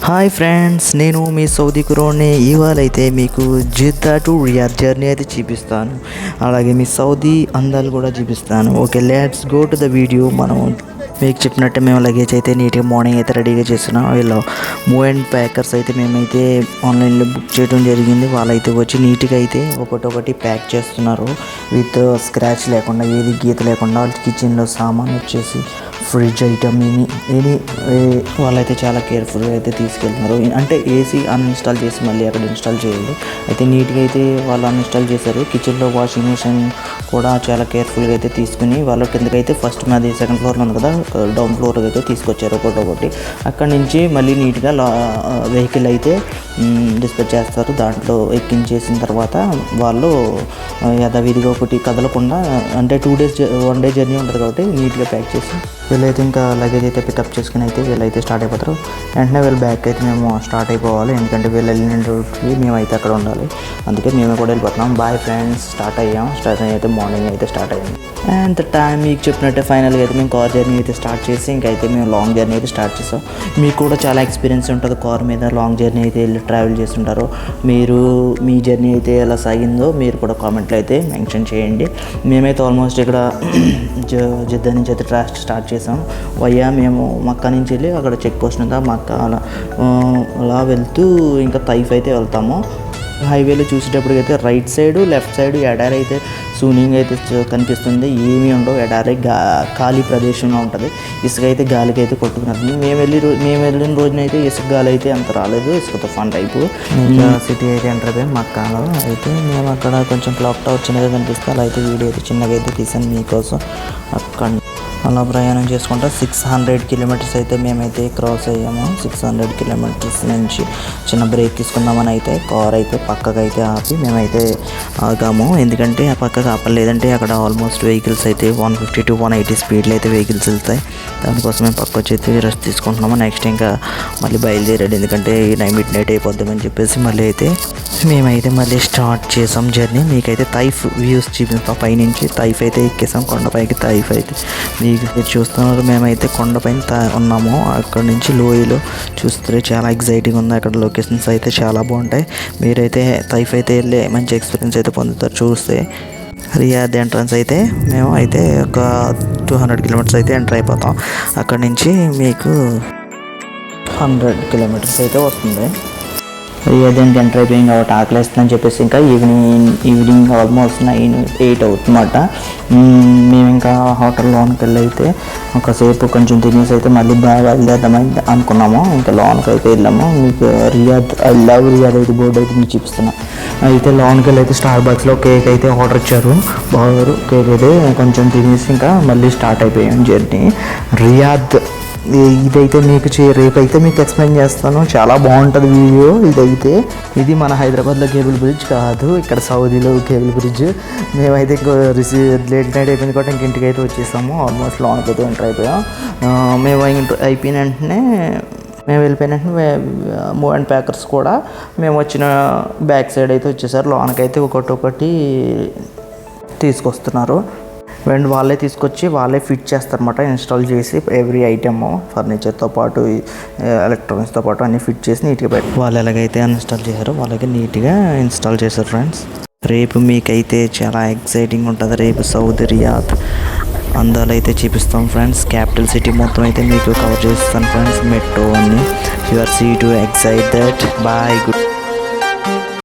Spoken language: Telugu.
హాయ్ ఫ్రెండ్స్, నేను మీ సౌదీ కురోడ్ని. ఇవాళైతే మీకు జిద్దా టు రియాద్ జర్నీ అయితే చూపిస్తాను, అలాగే మీ సౌదీ అందాలు కూడా చూపిస్తాను. Okay, let's go to the video. మనం మీకు చెప్పినట్టే మేము లగేజ్ అయితే నీట్గా మార్నింగ్ అయితే రెడీగా చేస్తున్నాం. వీళ్ళు మూవ్ అండ్ ప్యాకర్స్ అయితే మేమైతే ఆన్లైన్లో బుక్ చేయడం జరిగింది. వాళ్ళైతే వచ్చి నీట్గా అయితే ఒకటి ప్యాక్ చేస్తున్నారు, విత్ స్క్రాచ్ లేకుండా, ఏది గీత లేకుండా. కిచెన్లో సామాన్ వచ్చేసి ఫ్రిడ్జ్ ఐటమ్ ఎనీ వాళ్ళైతే చాలా కేర్ఫుల్గా అయితే తీసుకెళ్తున్నారు. అంటే ఏసీ అన్ఇన్స్టాల్ చేసి మళ్ళీ అక్కడ ఇన్స్టాల్ చేయాలి. అయితే నీట్గా అయితే వాళ్ళు అన్ఇన్స్టాల్ చేశారు. కిచెన్లో వాషింగ్ మిషన్ కూడా చాలా కేర్ఫుల్గా అయితే తీసుకుని వాళ్ళు కిందకైతే ఫస్ట్ మాది సెకండ్ ఫ్లోర్లో ఉంది కదా, డౌన్ ఫ్లోర్కి అయితే తీసుకొచ్చారు ఒకటి. అక్కడి నుంచి మళ్ళీ నీట్గా వెహికల్ అయితే డిస్పాచ్ చేస్తారు. దాంట్లో ఎక్కించేసిన తర్వాత వాళ్ళు యథావిధిగా ఒకటి కదలకుండా, అంటే 2 days 1 day జర్నీ ఉంటుంది కాబట్టి నీట్గా ప్యాక్ చేసి వీళ్ళైతే ఇంకా లగేజ్ అయితే పికప్ చేసుకుని అయితే వీళ్ళైతే స్టార్ట్ అయిపోతారు. వెంటనే వీళ్ళ బ్యాక్ అయితే మేము స్టార్ట్ అయిపోవాలి, ఎందుకంటే వీళ్ళు వెళ్ళిన రూట్కి మేమైతే అక్కడ ఉండాలి. అందుకే మేము కూడా వెళ్ళిపోతున్నాం. బాయ్ ఫ్రెండ్స్, స్టార్ట్ అయితే మార్నింగ్ అయితే స్టార్ట్ అయ్యాం. అండ్ టైం మీకు చెప్పినట్టే ఫైనల్గా అయితే మేము కార్ జర్నీ అయితే స్టార్ట్ చేసి ఇంకైతే మేము లాంగ్ జర్నీ అయితే స్టార్ట్ చేసాం. మీకు కూడా చాలా ఎక్స్పీరియన్స్ ఉంటుంది కార్ మీద, లాంగ్ జర్నీ అయితే వెళ్ళి ట్రావెల్ చేస్తుంటారు. మీరు మీ జర్నీ అయితే ఎలా సాగిందో మీరు కూడా కామెంట్లో అయితే మెన్షన్ చేయండి. మేమైతే ఆల్మోస్ట్ ఇక్కడ జిద్దా నుంచి అయితే స్టార్ట్ చేసాం. మేము మక్కా నుంచి వెళ్ళి అక్కడ చెక్ పోస్ట్ ఉందా మక్కా అలా వెళ్తూ ఇంకా తైఫ్ అయితే వెళ్తాము. హైవేలో చూసేటప్పటికైతే రైట్ సైడ్ లెఫ్ట్ సైడ్ ఎడారి అయితే సూనింగ్ అయితే కనిపిస్తుంది. ఏమీ ఉండవు, ఎడారి ఖాళీ ప్రదేశంలో ఉంటుంది. ఇసుక అయితే గాలికి అయితే కొట్టుకున్నది. మేము వెళ్ళిన రోజునైతే ఇసుక గాలి అయితే అంత రాలేదు, ఇసుక తుఫాన్ టైపు. సిటీ అయితే ఎంటర్ అయిపోయాం మక్కాలో. అయితే మేము అక్కడ కొంచెం క్లాక్ టవర్ చిన్నగా కనిపిస్తే అలా అయితే వీడియో అయితే చిన్నగా అయితే తీసాను మీకోసం. అక్కడ అలా ప్రయాణం చేసుకుంటా 600 kilometers అయితే మేమైతే క్రాస్ అయ్యాము. 600 kilometers నుంచి చిన్న బ్రేక్ తీసుకుందామని అయితే కార్ అయితే పక్కకైతే ఆపి మేమైతే ఆగాము. ఎందుకంటే ఆ పక్కకు ఆపలేదంటే అక్కడ ఆల్మోస్ట్ వెహికల్స్ అయితే 150 to 180 స్పీడ్లో అయితే వెహికల్స్ వెళ్తాయి. దానికోసం మేము పక్క వచ్చి అయితే రెస్ట్ తీసుకుంటున్నాము. నెక్స్ట్ ఇంకా మళ్ళీ బయలుదేరాడు, ఎందుకంటే మిడ్ నైట్ అయిపోద్దామని చెప్పేసి మేమైతే మళ్ళీ స్టార్ట్ చేసాం జర్నీ. మీకైతే తైఫ్ వ్యూస్ చూపిస్తాం పైనుంచి. తైఫ్ అయితే ఎక్కేసాం కొండపైకి. తైఫ్ అయితే మీరు చూస్తున్నారు, మేమైతే కొండపైన ఉన్నాము. అక్కడ నుంచి లోయలో చూస్తే చాలా ఎగ్జైటింగ్ ఉంది. అక్కడ లొకేషన్స్ అయితే చాలా బాగుంటాయి. మీరైతే తైఫ్ అయితే వెళ్ళి మంచి ఎక్స్పీరియన్స్ అయితే పొందుతారు. చూస్తే రియాద్ ఎంట్రన్స్ అయితే మేము అయితే ఒక 200 kilometers అయితే ఎంటర్ అయిపోతాం. అక్కడ నుంచి మీకు 100 kilometers అయితే వస్తుంది. రియాద్ ఎంటర్ అయిపోయింది కాబట్టి ఆకలిస్తుందని చెప్పేసి ఇంకా ఈవినింగ్ ఆల్మోస్ట్ 9-8 అవుతుందన్నమాట. మేము ఇంకా హోటల్లోనికి వెళ్ళి అయితే ఒకసేపు కొంచెం తినేసి అయితే మళ్ళీ బయలుదేరదామని అనుకున్నాము. ఇంకా లోన్కి అయితే వెళ్ళాము. మీకు ఐ లవ్ రియాద్ అయితే బోర్డు అయితే మీకు చూపిస్తున్నాను. అయితే లోన్కి వెళ్ళి అయితే స్టార్ బాక్స్లో కేక్ అయితే ఆర్డర్ ఇచ్చారు. బాగా కేక్ అయితే కొంచెం తినేసి ఇంకా మళ్ళీ స్టార్ట్ అయిపోయాం జర్నీ. రియాద్ ఇదైతే మీకు రేపైతే మీకు ఎక్స్ప్లెయిన్ చేస్తాను. చాలా బాగుంటుంది వీడియో. ఇది మన హైదరాబాద్లో కేబుల్ బ్రిడ్జ్ కాదు, ఇక్కడ సౌదీలో కేబుల్ బ్రిడ్జ్. మేమైతే లేట్ నైట్ అయిపోయింది కాబట్టి ఇంటికి అయితే వచ్చేసాము. ఆల్మోస్ట్ లోన్కి అయితే ఎంటర్ అయిపోయాం. మేము అయిపోయిన వెంటనే మేము వెళ్ళిపోయిన వెంటనే మూవ్ అండ్ ప్యాకర్స్ కూడా మేము వచ్చిన బ్యాక్ సైడ్ అయితే వచ్చేసారు. లోన్కి అయితే ఒకటి తీసుకొస్తున్నారు. అండ్ వాళ్ళే తీసుకొచ్చి వాళ్ళే ఫిట్ చేస్తారన్నమాట, ఇన్స్టాల్ చేసి ఎవ్రీ ఐటమ్ ఫర్నిచర్తో పాటు ఎలక్ట్రానిక్స్తో పాటు అన్నీ ఫిట్ చేసి నీట్గా పెట్టి వాళ్ళు ఎలాగైతే అన్ఇన్స్టాల్ చేశారో వాళ్ళకి నీట్గా ఇన్స్టాల్ చేశారు. ఫ్రెండ్స్, రేపు మీకైతే చాలా ఎక్సైటింగ్ ఉంటుంది. రేపు సౌదీ రియాద్ అందాలు అయితే చూపిస్తాం ఫ్రెండ్స్. క్యాపిటల్ సిటీ మొత్తం అయితే మీకు కవర్ చేస్తాను ఫ్రెండ్స్. మెట్రో అన్నీ. You are see to excite that. Bye. Good.